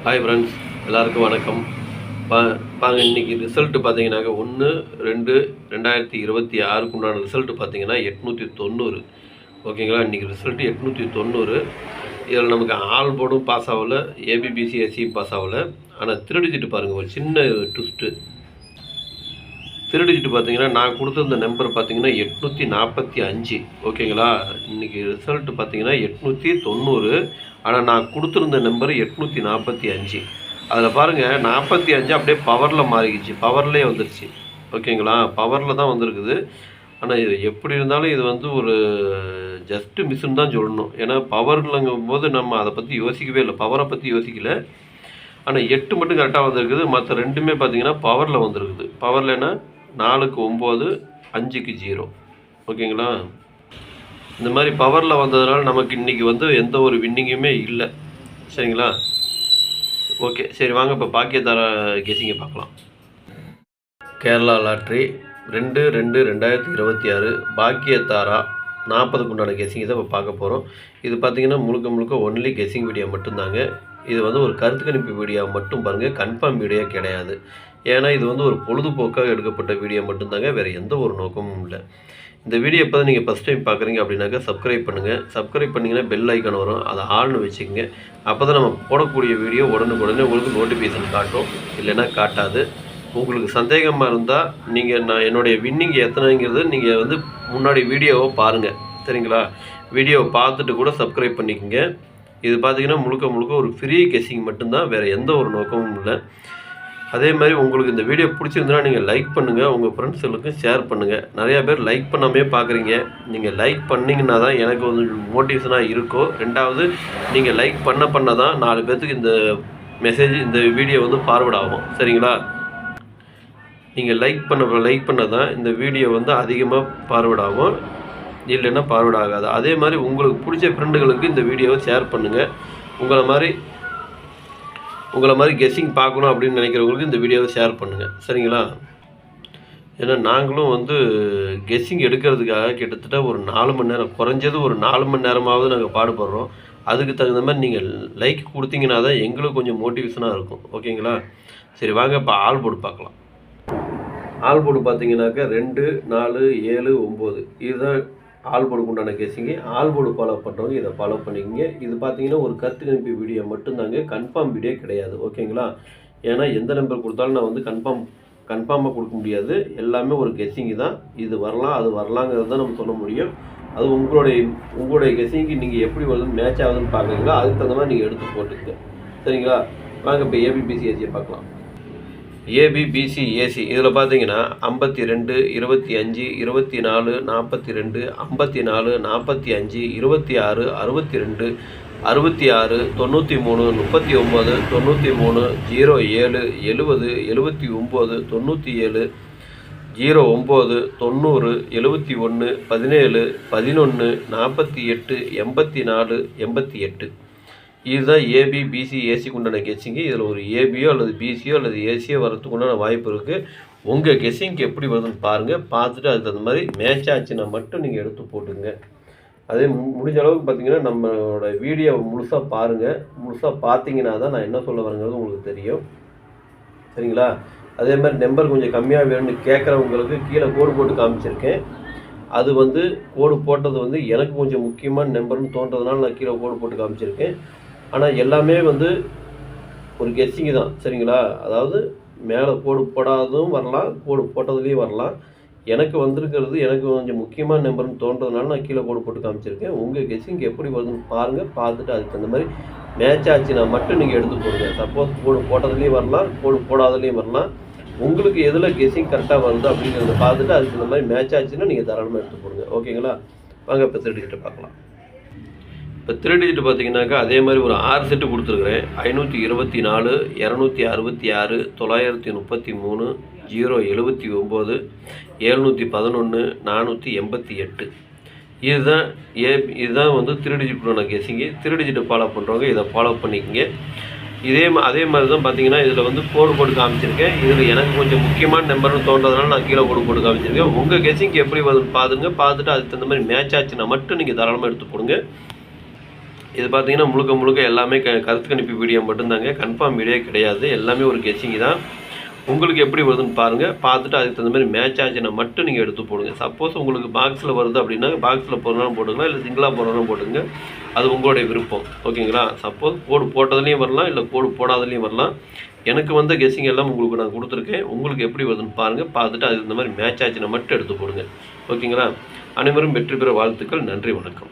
Hi friends, எல்லாருக்கும் வணக்கம். பாருங்க, இன்றைக்கி ரிசல்ட்டு பார்த்தீங்கன்னாக்க 1/2/2026 உண்டான ரிசல்ட்டு பார்த்தீங்கன்னா 890. ஓகேங்களா? இன்றைக்கி ரிசல்ட்டு 890. இதில் நமக்கு ஆல் போர்டும் பாஸ் ஆகலை, ஏபிபிசிஎஸ்சியும் பாஸ் ஆகலை. ஆனால் திருடிச்சிட்டு பாருங்கள், ஒரு சின்ன ட்விஸ்ட்டு. திருடிச்சிட்டு பார்த்தீங்கன்னா நான் கொடுத்துருந்த நம்பர் பார்த்தீங்கன்னா 845. ஓகேங்களா? இன்றைக்கி ரிசல்ட்டு பார்த்தீங்கன்னா 890. ஆனால் நான் கொடுத்துருந்த நம்பர் 845. அதில் பாருங்கள், 45 அப்படியே பவரில் மாறிக்கிச்சு, பவர்லேயே வந்துருச்சு. ஓகேங்களா? பவரில் தான் வந்திருக்குது. ஆனால் இது எப்படி இருந்தாலும் இது வந்து ஒரு ஜஸ்ட்டு மிஸ்ஸுன்னு தான் சொல்லணும். ஏன்னா பவர்லங்கும் போது நம்ம அதை பற்றி யோசிக்கவே இல்லை, பவரை பற்றி யோசிக்கலை. ஆனால் 8 மட்டும் கரெக்டாக வந்திருக்குது. மற்ற ரெண்டுமே பார்த்தீங்கன்னா பவரில் வந்திருக்குது. பவர்லன்னா 4க்கு 9, 5க்கு 0. ஓகேங்களா? இந்த மாதிரி பவரில் வந்ததுனால நமக்கு இன்றைக்கி வந்து எந்த ஒரு வின்னிங்குமே இல்லை. சரிங்களா? ஓகே, சரி வாங்க இப்போ பாக்கியத்தார கெஸிங்கை பார்க்கலாம். கேரளா லாட்ரி 2/2/2026 பாக்கியத்தாரா 40க்கு உண்டான கெஸிங்கை தான் இப்போ பார்க்க போகிறோம். இது பார்த்திங்கன்னா முழுக்க ஒன்லி கெஸிங் வீடியோ மட்டும்தாங்க. இது வந்து ஒரு கருத்து கணிப்பு வீடியோ மட்டும் பாருங்கள், கன்ஃபார்ம் வீடியோ கிடையாது. ஏன்னா இது வந்து ஒரு பொழுதுபோக்காக எடுக்கப்பட்ட வீடியோ மட்டும்தாங்க, வேறு எந்த ஒரு நோக்கமும் இல்லை. இந்த வீடியோ எப்போ நீங்கள் ஃபஸ்ட் டைம் பார்க்குறீங்க அப்படின்னாக்கா சப்ஸ்கிரைப் பண்ணுங்கள். சப்ஸ்கிரைப் பண்ணிங்கன்னா பெல் ஐக்கான் வரும், அதை ஆள்னு வச்சுக்கோங்க. அப்போ தான் நம்ம போடக்கூடிய வீடியோ உடனுக்குடனே உங்களுக்கு நோட்டிஃபிகேஷன் காட்டும், இல்லைன்னா காட்டாது. உங்களுக்கு சந்தேகமாக இருந்தால் நீங்கள் என்னுடைய வின்னிங் எத்தனைங்கிறது நீங்கள் வந்து முன்னாடி வீடியோவை பாருங்கள். சரிங்களா? வீடியோவை பார்த்துட்டு கூட சப்ஸ்கிரைப் பண்ணிக்கோங்க. இது பார்த்திங்கன்னா முழுக்க ஒரு ஃப்ரீ கெஸிங் மட்டும்தான், வேறு எந்த ஒரு நோக்கமும் இல்லை. அதே மாதிரி உங்களுக்கு இந்த வீடியோ பிடிச்சிருந்தனா நீங்கள் லைக் பண்ணுங்கள், உங்கள் ஃப்ரெண்ட்ஸுகளுக்கும் ஷேர் பண்ணுங்கள். நிறையா பேர் லைக் பண்ணாமே பார்க்குறீங்க. நீங்கள் லைக் பண்ணிங்கன்னா தான் எனக்கு வந்து மோட்டிவேஷனாக இருக்கும். ரெண்டாவது, நீங்கள் லைக் பண்ண தான் 4 பேர்த்துக்கு இந்த மெசேஜ், இந்த வீடியோ வந்து ஃபார்வர்ட் ஆகும். சரிங்களா? நீங்கள் லைக் பண்ண தான் இந்த வீடியோ வந்து அதிகமாக ஃபார்வர்ட் ஆகும், இல்லைன்னா ஃபார்வர்ட் ஆகாது. அதே மாதிரி உங்களுக்கு பிடிச்ச ஃப்ரெண்டுகளுக்கு இந்த வீடியோவை ஷேர் பண்ணுங்கள். உங்களை மாதிரி கெஸ்ஸிங் பார்க்கணும் அப்படின்னு நினைக்கிறவங்களுக்கு இந்த வீடியோவை ஷேர் பண்ணுங்கள். சரிங்களா? ஏன்னா நாங்களும் வந்து கெஸ்ஸிங் எடுக்கிறதுக்காக கிட்டத்தட்ட ஒரு 4 மணி நேரம், குறைஞ்சது ஒரு 4 மணி நேரமாவது நாங்கள் பாடுபடுறோம். அதுக்கு தகுந்த மாதிரி நீங்கள் லைக் கொடுத்தீங்கன்னா தான் எங்களுக்கு கொஞ்சம் மோட்டிவேஷனாக இருக்கும். ஓகேங்களா? சரி வாங்க இப்போ ஆல் போர்டு பார்க்கலாம். ஆல் போர்டு பார்த்தீங்கன்னாக்கா 2, 4, 7, 9 இதுதான் ஆல் போர்டுக்கு உண்டான கெஸிங்கு. ஆல் போர்டு ஃபாலோ பண்ணுறவங்க இதை ஃபாலோ பண்ணிக்கோங்க. இது பார்த்தீங்கன்னா ஒரு கருத்து கணிப்பு வீடியோ மட்டும்தாங்க, கன்ஃபார்ம் வீடியோ கிடையாது. ஓகேங்களா? ஏன்னா எந்த நம்பர் கொடுத்தாலும் நான் வந்து கன்ஃபார்மாக கொடுக்க முடியாது. எல்லாமே ஒரு கெஸிங்கு தான். இது வரலாம், அது வரலாங்கிறது தான் நம்ம சொல்ல முடியும். அது உங்களுடைய கெஸிங்கு நீங்கள் எப்படி வருதுன்னு மேட்ச் ஆகுதுன்னு பார்க்குறீங்களா, அதுக்கு தகுந்த மாதிரி நீங்கள் எடுத்து போட்டுக்கங்க. சரிங்களா? வாங்க இப்போ ஏபிபிசிஎஸ்சியை பார்க்கலாம். ஏபிபிசிஏசி இதில் பார்த்தீங்கன்னா 52, 25, 24, 42, 54, 45, 26, 62, 66, 93, 39, 93, 07, 70, 79, 97, 09, 90, 71, 17, 11, 48, 84, 88. இதுதான் ஏபிபிசிஏசிக்கு உண்டான கெஸ்ஸிங்கு. இதில் ஒரு ஏபியோ அல்லது பிசியோ அல்லது ஏசியோ வரதுக்கு உண்டான வாய்ப்பு இருக்குது. உங்கள் கெஸ்ஸிங்க்கு எப்படி வருதுன்னு பாருங்கள். பார்த்துட்டு அதுக்கு தகுந்த மாதிரி மேட்ச் ஆச்சுன்னா மட்டும் நீங்கள் எடுத்து போட்டுங்க. அதே முடிஞ்ச அளவுக்கு பார்த்தீங்கன்னா நம்மளோட வீடியோவை முழுசாக பாருங்கள். முழுசாக பார்த்தீங்கன்னா தான் நான் என்ன சொல்ல வரேங்கிறது உங்களுக்கு தெரியும். சரிங்களா? அதே மாதிரி நம்பர் கொஞ்சம் கம்மியாக வேணும்னு கேட்குறவங்களுக்கு கீழே கோடு போட்டு காமிச்சிருக்கேன். அது வந்து கோடு போட்டது வந்து எனக்கு கொஞ்சம் முக்கியமான நம்பர்னு தோன்றதுனால நான் கீழே கோடு போட்டு காமிச்சிருக்கேன். ஆனால் எல்லாமே வந்து ஒரு கெஸ்ஸிங்கு தான். சரிங்களா? அதாவது மேலே கோடு போடாததும் வரலாம், கோடு போட்டதுலேயும் வரலாம். எனக்கு வந்திருக்கிறது எனக்கு கொஞ்சம் முக்கியமான நம்பர்னு தோன்றதுனால நான் கீழே கோடு போட்டு காமிச்சிருக்கேன். உங்கள் கெஸ்ஸிங் எப்படி வருதுன்னு பாருங்கள். பார்த்துட்டு அதுக்கு அந்த மாதிரி மேட்ச் ஆச்சுன்னா மட்டும் நீங்கள் எடுத்து போடுங்க. சப்போஸ் கோடு போட்டதுலேயும் வரலாம், கோடு போடாததுலேயும் வரலாம். உங்களுக்கு எதில் கெஸ்ஸிங் கரெக்டாக வருது அப்படிங்கிறத பார்த்துட்டு அதுக்கு இந்த மாதிரி மேட்ச் ஆச்சுன்னா நீங்கள் தாராளமாக எடுத்து போடுங்க. ஓகேங்களா? வாங்க இப்போ 3 டிஜிட்டை பார்க்கலாம். இப்போ 3 டிஜிட் பார்த்தீங்கன்னாக்கா அதே மாதிரி ஒரு 6 செட்டு கொடுத்துருக்குறேன். 524, 266, 933, 079, 711, 488. இதுதான் வந்து 3 டிஜிட்டுக்கான கெஸ்ஸிங்கு. 3 டிஜிட்டை ஃபாலோ பண்ணுறவங்க இதை ஃபாலோ பண்ணிக்கோங்க. அதே மாதிரி தான் பார்த்தீங்கன்னா இதில் வந்து கோடு போட்டு காமிச்சிருக்கேன். இதில் எனக்கு கொஞ்சம் முக்கியமான நம்பர்னு தோன்றதுனால நான் கீழே கோடு போட்டு காமிச்சிருக்கேன். உங்கள் கெஸ்ஸிங்க்கு எப்படி வருதுன்னு பார்த்துட்டு அதுக்கு தகுந்த மாதிரி மேட்ச் ஆச்சுன்னா மட்டும் நீங்கள் தாராளமாக எடுத்து போடுங்க. இது பார்த்தீங்கன்னா முழுக்க முழுக்க எல்லாமே கருத்து கணிப்பு வீடியோ மட்டும்தாங்க, கன்ஃபார்ம் வீடியோ கிடையாது. எல்லாமே ஒரு கெஸ்ஸிங் தான். உங்களுக்கு எப்படி வருதுன்னு பாருங்கள். பார்த்துட்டு அதுக்கு தகுந்த மாதிரி மேட்ச் ஆச்சுன்னா மட்டும் நீங்கள் எடுத்து போடுங்க. சப்போஸ் உங்களுக்கு பாக்ஸில் வருது அப்படின்னா பாக்ஸில் போடுறனாலும் போட்டுக்கலாம், இல்லை சிங்கிளாக போடுறனாலும் போட்டுங்க. அது உங்களுடைய விருப்பம். ஓகேங்களா? சப்போஸ் கோடு போட்டதுலேயும் வரலாம், இல்லை கோடு போடாததுலேயும் வரலாம். எனக்கு வந்த கெஸ்ஸிங் எல்லாம் உங்களுக்கு நான் கொடுத்துருக்கேன். உங்களுக்கு எப்படி வருதுன்னு பாருங்கள். பார்த்துட்டு அதுக்கு இந்த மாதிரி மேட்ச் ஆச்சுன்னா மட்டும் எடுத்து போடுங்க. ஓகேங்களா? அனைவரும் வெற்றி பெற வாழ்த்துக்கள். நன்றி, வணக்கம்.